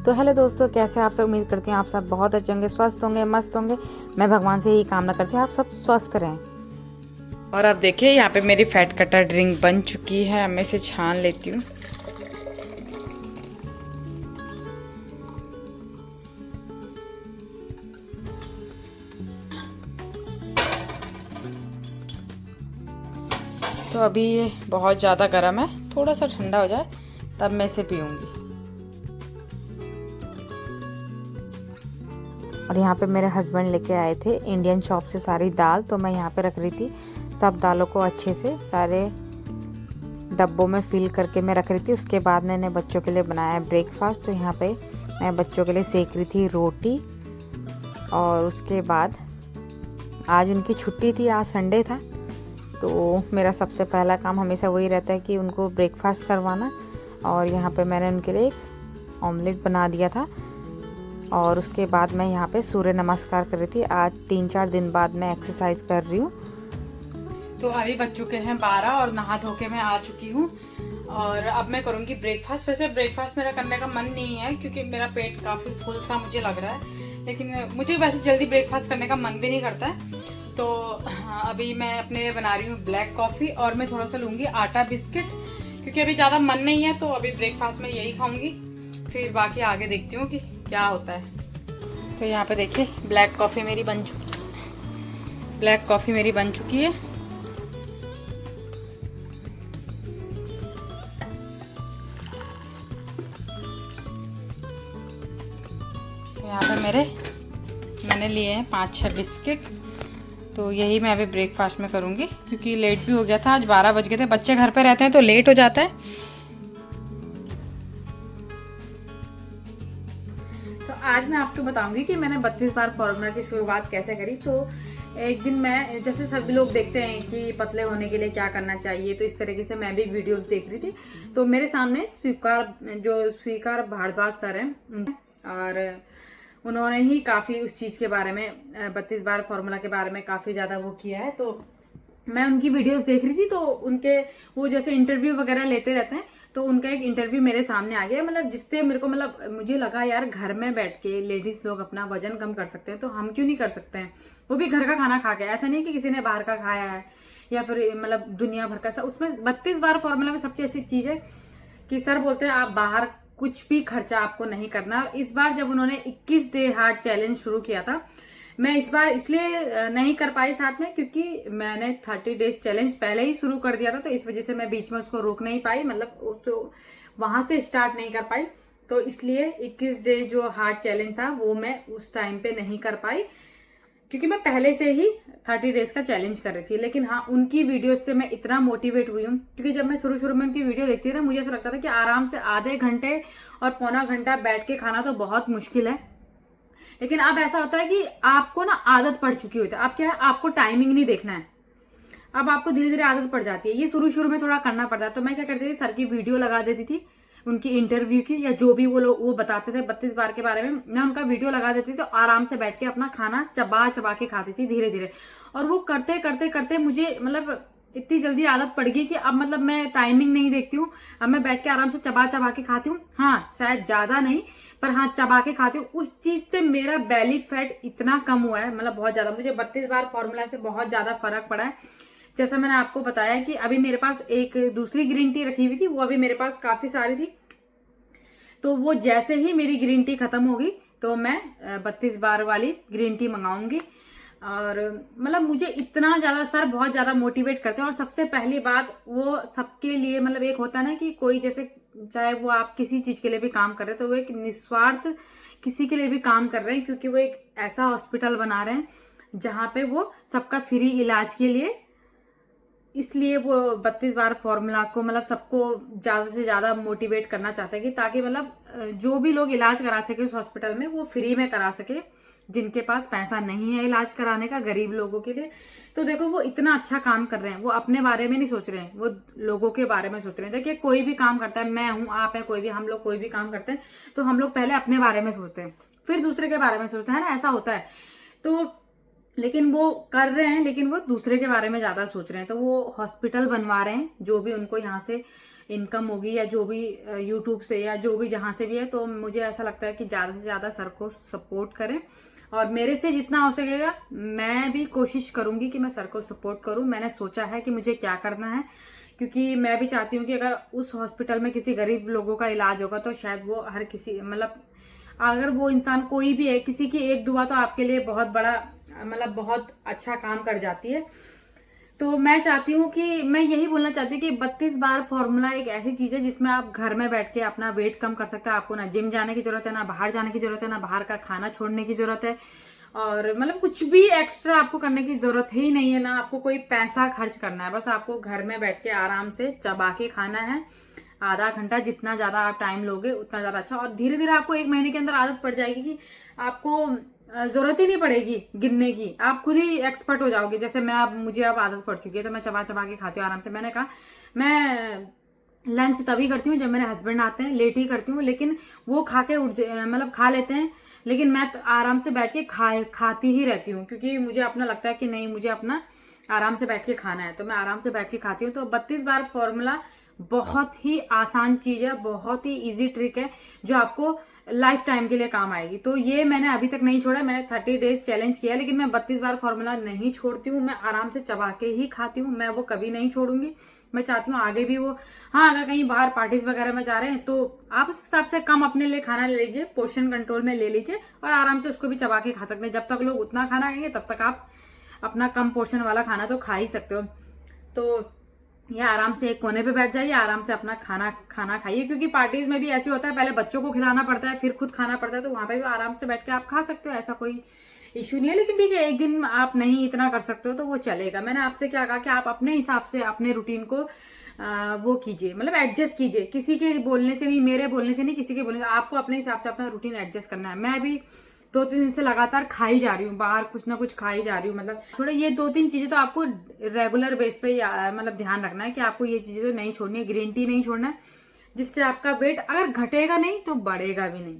तो हेलो दोस्तों, कैसे आप सब। उम्मीद करती हूँ आप सब बहुत अच्छे होंगे, स्वस्थ होंगे, मस्त होंगे। मैं भगवान से यही कामना करती हूँ आप सब स्वस्थ रहें। और अब देखिए यहाँ पे मेरी फैट कटर ड्रिंक बन चुकी है। अब मैं इसे छान लेती हूँ। तो अभी ये बहुत ज़्यादा गर्म है, थोड़ा सा ठंडा हो जाए तब मैं इसे पीऊँगी। और यहाँ पे मेरे हस्बैंड लेके आए थे इंडियन शॉप से सारी दाल, तो मैं यहाँ पे रख रही थी। सब दालों को अच्छे से सारे डब्बों में फिल करके मैं रख रही थी। उसके बाद मैंने बच्चों के लिए बनाया ब्रेकफास्ट। तो यहाँ पे मैं बच्चों के लिए सेक रही थी रोटी। और उसके बाद आज उनकी छुट्टी थी, आज संडे था, तो मेरा सबसे पहला काम हमेशा वही रहता है कि उनको ब्रेकफास्ट करवाना। और यहाँ पे मैंने उनके लिए एक ऑमलेट बना दिया था। और उसके बाद मैं यहाँ पे सूर्य नमस्कार कर रही थी। आज 3-4 दिन बाद मैं एक्सरसाइज कर रही हूँ। तो अभी बज चुके हैं 12 और नहा धो के मैं आ चुकी हूँ। और अब मैं करूँगी ब्रेकफास्ट। वैसे ब्रेकफास्ट मेरा करने का मन नहीं है क्योंकि मेरा पेट काफ़ी फुल सा मुझे लग रहा है, लेकिन मुझे वैसे जल्दी ब्रेकफास्ट करने का मन भी नहीं करता है। तो अभी मैं अपने बना रही हूँ ब्लैक कॉफ़ी और मैं थोड़ा सा लूँगी आटा बिस्किट, क्योंकि अभी ज़्यादा मन नहीं है। तो अभी ब्रेकफास्ट में यही खाऊँगी, फिर बाकी आगे देखती हूँ कि क्या होता है। तो यहाँ पे देखिए ब्लैक कॉफ़ी मेरी बन चुकी है। तो यहाँ पे मैंने लिए हैं 5-6 बिस्किट। तो यही मैं अभी ब्रेकफास्ट में करूँगी क्योंकि लेट भी हो गया था। आज 12 बज गए थे। बच्चे घर पे रहते हैं तो लेट हो जाता है। तो आज मैं आपको बताऊंगी कि मैंने 32 बार फॉर्मूला की शुरुआत कैसे करी। तो एक दिन मैं, जैसे सभी लोग देखते हैं कि पतले होने के लिए क्या करना चाहिए, तो इस तरीके से मैं भी वीडियोस देख रही थी। तो मेरे सामने स्वीकार भारद्वाज सर हैं, और उन्होंने ही काफ़ी उस चीज़ के बारे में 32 बार फॉर्मूला के बारे में काफ़ी ज़्यादा वो किया है। तो मैं उनकी वीडियोस देख रही थी। तो उनके वो जैसे इंटरव्यू वगैरह लेते रहते हैं, तो उनका एक इंटरव्यू मेरे सामने आ गया, मतलब जिससे मेरे को मुझे लगा यार घर में बैठ के लेडीज लोग अपना वजन कम कर सकते हैं, तो हम क्यों नहीं कर सकते हैं, वो भी घर का खाना खा के। ऐसा नहीं कि किसी ने बाहर का खाया है या फिर मतलब दुनिया भर का। उसमें 32 बार फॉर्मूला में सबसे अच्छी चीज है कि सर बोलते हैं आप बाहर कुछ भी खर्चा आपको नहीं करना। और इस बार जब उन्होंने 21 डे हार्ट चैलेंज शुरू किया था, मैं इस बार इसलिए नहीं कर पाई साथ में क्योंकि मैंने 30 डेज चैलेंज पहले ही शुरू कर दिया था, तो इस वजह से मैं बीच में उसको रोक नहीं पाई, मतलब तो वहां से स्टार्ट नहीं कर पाई। तो इसलिए 21 डे जो हार्ट चैलेंज था वो मैं उस टाइम पे नहीं कर पाई, क्योंकि मैं पहले से ही 30 डेज का चैलेंज कर रही थी। लेकिन हाँ, उनकी वीडियो से मैं इतना मोटिवेट हुई हूँ, क्योंकि जब मैं शुरू में उनकी वीडियो देखती थी ना, मुझे ऐसा लगता था कि आराम से आधे घंटे और पौना घंटा बैठ के खाना तो बहुत मुश्किल है। लेकिन अब ऐसा होता है कि आपको ना आदत पड़ चुकी होती है। अब क्या है, आपको टाइमिंग नहीं देखना है, अब आपको धीरे धीरे आदत पड़ जाती है। ये शुरू में थोड़ा करना पड़ता है। तो मैं क्या करती थी, सर की वीडियो लगा देती थी, उनकी इंटरव्यू की, या जो भी वो बताते थे 32 बार के बारे में, मैं उनका वीडियो लगा देती थी। तो आराम से बैठ के अपना खाना चबा चबा के खाती थी धीरे धीरे। और वो करते करते करते मुझे मतलब इतनी जल्दी आदत पड़ गई कि अब मतलब मैं टाइमिंग नहीं देखती हूँ। अब मैं बैठ के आराम से चबा चबा के खाती हूँ। हाँ, शायद ज्यादा नहीं, पर हाँ चबा के खाती हूँ। उस चीज से मेरा बेली फैट इतना कम हुआ है, मतलब बहुत ज्यादा। मुझे 32 बार फॉर्मूला से बहुत ज्यादा फर्क पड़ा है। जैसा मैंने आपको बताया कि अभी मेरे पास एक दूसरी ग्रीन टी रखी हुई थी, वो अभी मेरे पास काफी सारी थी। तो वो जैसे ही मेरी ग्रीन टी खत्म होगी तो मैं 32 बार वाली ग्रीन टी मंगाऊंगी। और मतलब मुझे इतना ज्यादा सर बहुत ज्यादा मोटिवेट करते हैं। और सबसे पहली बात, वो सबके लिए मतलब एक होता है ना कि कोई जैसे, चाहे वो आप किसी चीज के लिए भी काम कर रहे हैं, तो वो एक निस्वार्थ किसी के लिए भी काम कर रहे हैं, क्योंकि वो एक ऐसा हॉस्पिटल बना रहे हैं जहां पे वो सबका फ्री इलाज के लिए, इसलिए वो 32 बार फॉर्मूला को मतलब सबको ज्यादा से ज्यादा मोटिवेट करना चाहते हैं कि ताकि मतलब जो भी लोग इलाज करा सके उस हॉस्पिटल में, वो फ्री में करा सके, जिनके पास पैसा नहीं है इलाज कराने का, गरीब लोगों के लिए। तो देखो वो इतना अच्छा काम कर रहे हैं, वो अपने बारे में नहीं सोच रहे हैं, वो लोगों के बारे में सोच रहे हैं। देखिए कोई भी काम करता है, मैं हूं, आप है, कोई भी, हम लोग कोई भी काम करते हैं तो हम लोग पहले अपने बारे में सोचते हैं, फिर दूसरे के बारे में सोचते हैं ना, ऐसा होता है। तो लेकिन वो कर रहे हैं, लेकिन वो दूसरे के बारे में ज्यादा सोच रहे हैं। तो वो हॉस्पिटल बनवा रहे हैं, जो भी उनको यहाँ से इनकम होगी या जो भी यूट्यूब से या जो भी जहाँ से भी है, तो मुझे ऐसा लगता है कि ज़्यादा से ज़्यादा सर को सपोर्ट करें और मेरे से जितना हो सकेगा मैं भी कोशिश करूंगी कि मैं सर को सपोर्ट करूं। मैंने सोचा है कि मुझे क्या करना है, क्योंकि मैं भी चाहती हूँ कि अगर उस हॉस्पिटल में किसी गरीब लोगों का इलाज होगा तो शायद वो हर किसी मतलब अगर वो इंसान कोई भी है, किसी की एक दुआ तो आपके लिए बहुत बड़ा मतलब बहुत अच्छा काम कर जाती है। तो मैं चाहती हूँ कि मैं यही बोलना चाहती हूँ कि 32 बार फॉर्मूला एक ऐसी चीज है जिसमें आप घर में बैठ के अपना वेट कम कर सकते हैं। आपको ना जिम जाने की जरूरत है, ना बाहर जाने की जरूरत है, ना बाहर का खाना छोड़ने की जरूरत है, और मतलब कुछ भी एक्स्ट्रा आपको करने की जरूरत ही नहीं है, ना आपको कोई पैसा खर्च करना है। बस आपको घर में बैठ के आराम से चबा के खाना है। आधा घंटा जितना ज्यादा आप टाइम लोगे उतना ज्यादा अच्छा, और धीरे धीरे आपको 1 महीने के अंदर आदत पड़ जाएगी कि आपको जरूरत ही नहीं पड़ेगी गिनने की, आप खुद ही एक्सपर्ट हो जाओगे। जैसे मैं अब मुझे अब आदत पड़ चुकी है तो मैं चबा चबा के खाती हूँ आराम से। मैंने कहा मैं लंच तभी करती हूँ जब मेरे हस्बैंड आते हैं, लेट ही करती हूँ, लेकिन वो खा के मतलब खा लेते हैं, लेकिन मैं आराम से बैठ के खाती ही रहती हूँ, क्योंकि मुझे अपना लगता है कि नहीं मुझे अपना आराम से बैठ के खाना है, तो मैं आराम से बैठ के खाती हूँ। तो 32 बार फॉर्मूला बहुत ही आसान चीज है, बहुत ही इजी ट्रिक है जो आपको लाइफ टाइम के लिए काम आएगी। तो ये मैंने अभी तक नहीं छोड़ा, मैंने 30 डेज चैलेंज किया, लेकिन मैं 32 बार फॉर्मूला नहीं छोड़ती हूँ। मैं आराम से चबा के ही खाती हूँ, मैं वो कभी नहीं छोड़ूंगी। मैं चाहती हूँ आगे भी वो, हाँ अगर कहीं बाहर पार्टीज वगैरह में जा रहे हैं तो आप उस हिसाब से कम अपने लिए खाना ले लीजिए, पोर्शन कंट्रोल में ले लीजिए और आराम से उसको भी चबा के खा सकते हैं। जब तक लोग उतना खाना खाएंगे तब तक आप अपना कम पोर्शन वाला खाना तो खा ही सकते हो। तो या आराम से एक कोने पे बैठ जाइए, आराम से अपना खाना खाइए, क्योंकि पार्टीज में भी ऐसे होता है पहले बच्चों को खिलाना पड़ता है फिर खुद खाना पड़ता है, तो वहां पे भी आराम से बैठ के आप खा सकते हो, ऐसा कोई इश्यू नहीं है। लेकिन ठीक है, एक दिन आप नहीं इतना कर सकते हो तो वो चलेगा। मैंने आपसे क्या कहा कि आप अपने हिसाब से अपने रूटीन को वो कीजिए, मतलब एडजस्ट कीजिए, किसी के बोलने से नहीं, मेरे बोलने से नहीं, किसी के बोलने से, आपको अपने हिसाब से अपना रूटीन एडजस्ट करना है। मैं भी 2-3 दिन से लगातार खाई जा रही हूँ, बाहर कुछ ना कुछ खाई जा रही हूँ, मतलब छोड़े ये 2-3 चीजें तो आपको रेगुलर बेस पे मतलब ध्यान रखना है कि आपको ये चीजें तो नहीं छोड़नी है। ग्रीन टी नहीं छोड़ना है, जिससे आपका वेट अगर घटेगा नहीं तो बढ़ेगा भी नहीं।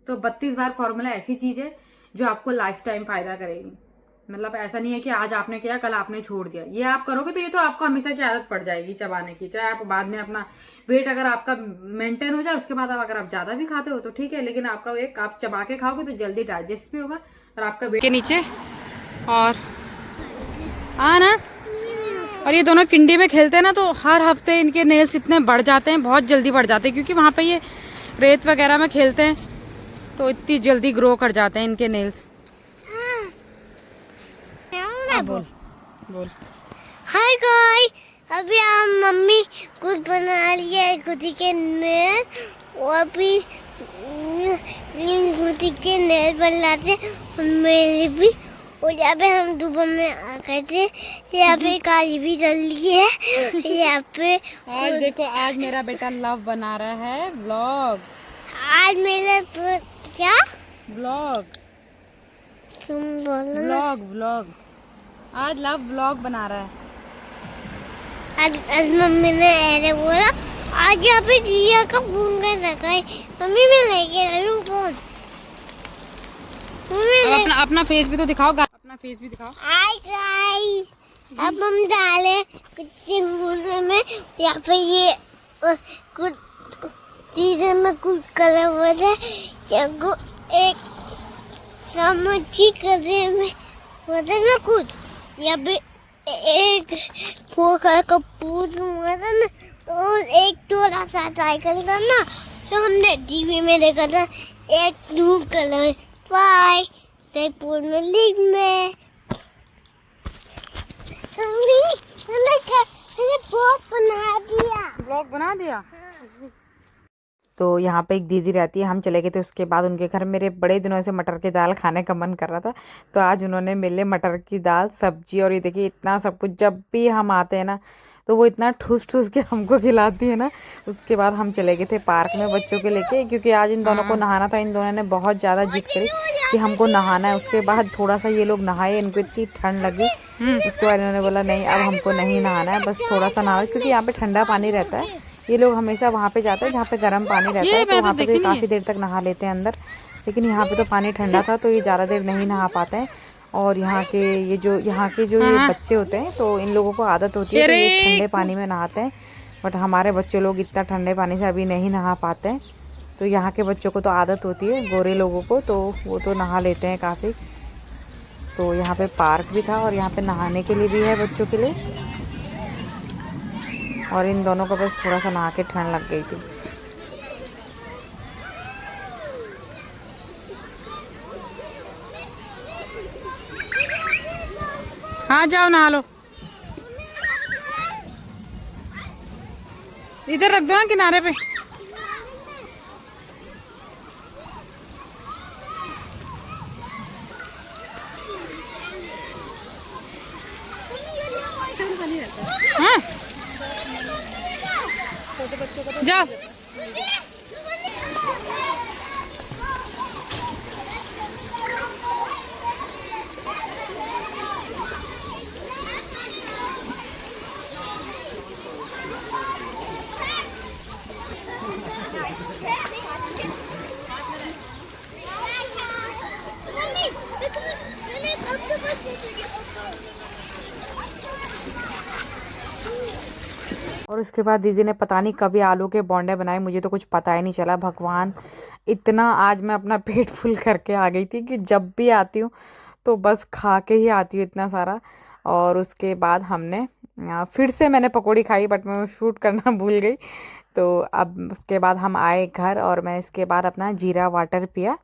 तो 32 बार फॉर्मूला ऐसी चीज है जो आपको लाइफ टाइम फायदा करेगी। मतलब ऐसा नहीं है कि आज आपने किया कल आपने छोड़ दिया, ये आप करोगे तो ये तो आपको हमेशा की आदत पड़ जाएगी चबाने की। चाहे आप बाद में अपना वेट अगर आपका मेंटेन हो जाए उसके बाद अगर आप ज्यादा भी खाते हो तो ठीक है, लेकिन आपका एक आप चबा के खाओगे तो जल्दी डाइजेस्ट भी होगा और आपका वेट के नीचे और ना। और ये दोनों किंडी में खेलते हैं ना, तो हर हफ्ते इनके नेल्स इतने बढ़ जाते हैं, बहुत जल्दी बढ़ जाते हैं, क्योंकि वहां पे ये रेत वगैरह में खेलते हैं तो इतनी जल्दी ग्रो कर जाते हैं इनके नेल्स। बोल बोल। हाय गाइस, अभी हम मम्मी कुछ बना रही है गुटी के नेल, और भी गुटी के नेल बनाते और मेरे भी। और यहाँ पे हम दुबई में आ गए थे, यहाँ पे काली भी चल रही है यहाँ पे। आज देखो, आज मेरा बेटा लव बना रहा है व्लॉग। आज मेरा क्या व्लॉग, तुम बोलो व्लॉग व्लॉग, आज लव व्लॉग बना रहा है। आज मम्मी ने ऐसे बोला, आज यहाँ पे जिया का फोन कर रखा है, मम्मी मैं लेके आई हूँ फोन। अपना फेस भी तो दिखाओ, अपना फेस भी दिखाओ। हाय गाइस, अब हम डाले कुछ में, यहाँ पे ये कुछ चीजें में कुछ कलर होता है, को एक समझी करे में होता है ना कुछ। यहाँ पे एक फोकर का पूछ हुआ था ना, और एक थोड़ा सा साइकिल था ना, तो हमने टीवी में देखा था एक ब्लू कलर बाय जयपुर में लिख में। ब्लॉग बना दिया। तो यहाँ पे एक दीदी रहती है, हम चले गए थे उसके बाद उनके घर। मेरे बड़े दिनों से मटर की दाल खाने का मन कर रहा था, तो आज उन्होंने मेरे लिए मटर की दाल सब्जी और ये देखिए इतना सब कुछ। जब भी हम आते हैं ना तो वो इतना ठूस ठूस के हमको खिलाती है ना। उसके बाद हम चले गए थे पार्क में बच्चों के लेके, क्योंकि आज इन दोनों को नहाना था। इन दोनों ने बहुत ज़्यादा जिद करी कि हमको नहाना है। उसके बाद थोड़ा सा ये लोग नहाए, इनको इतनी ठंड लगी। उसके बाद इन्होंने बोला नहीं अब हमको नहीं नहाना है, बस थोड़ा सा नहा, क्योंकि यहाँ पे ठंडा पानी रहता है। ये लोग हमेशा वहाँ पे जाते हैं जहाँ पे गर्म पानी रहता है, तो वहाँ पे तो काफ़ी देर तक नहा लेते हैं अंदर। लेकिन यहाँ पे तो पानी ठंडा था तो ये ज़्यादा देर नहीं नहा पाते हैं। और यहाँ के ये बच्चे होते हैं तो इन लोगों को आदत होती है, तो ये ठंडे पानी में नहाते हैं। बट हमारे बच्चे लोग इतना ठंडे पानी से अभी नहीं नहा पाते हैं। तो यहाँ के बच्चों को तो आदत होती है, गोरे लोगों को, तो वो तो नहा लेते हैं काफ़ी। तो यहाँ पे पार्क भी था और यहाँ पे नहाने के लिए भी है बच्चों के लिए। और इन दोनों को बस थोड़ा सा नहा के ठंड लग गई थी। हाँ जाओ नहा लो, इधर रख दो ना किनारे पे। हाँ जाओ। और उसके बाद दीदी ने पता नहीं कभी आलू के बोंडे बनाए, मुझे तो कुछ पता ही नहीं चला। भगवान, इतना आज मैं अपना पेट फुल करके आ गई थी कि जब भी आती हूँ तो बस खा के ही आती हूँ इतना सारा। और उसके बाद हमने फिर से मैंने पकौड़ी खाई, बट मैं शूट करना भूल गई। तो अब उसके बाद हम आए घर और मैं इसके बाद अपना जीरा वाटर पिया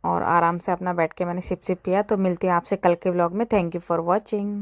और आराम से अपना बैठ के मैंने सिप सिप पिया। तो मिलती है आपसे कल के व्लॉग में। Thank you for watching.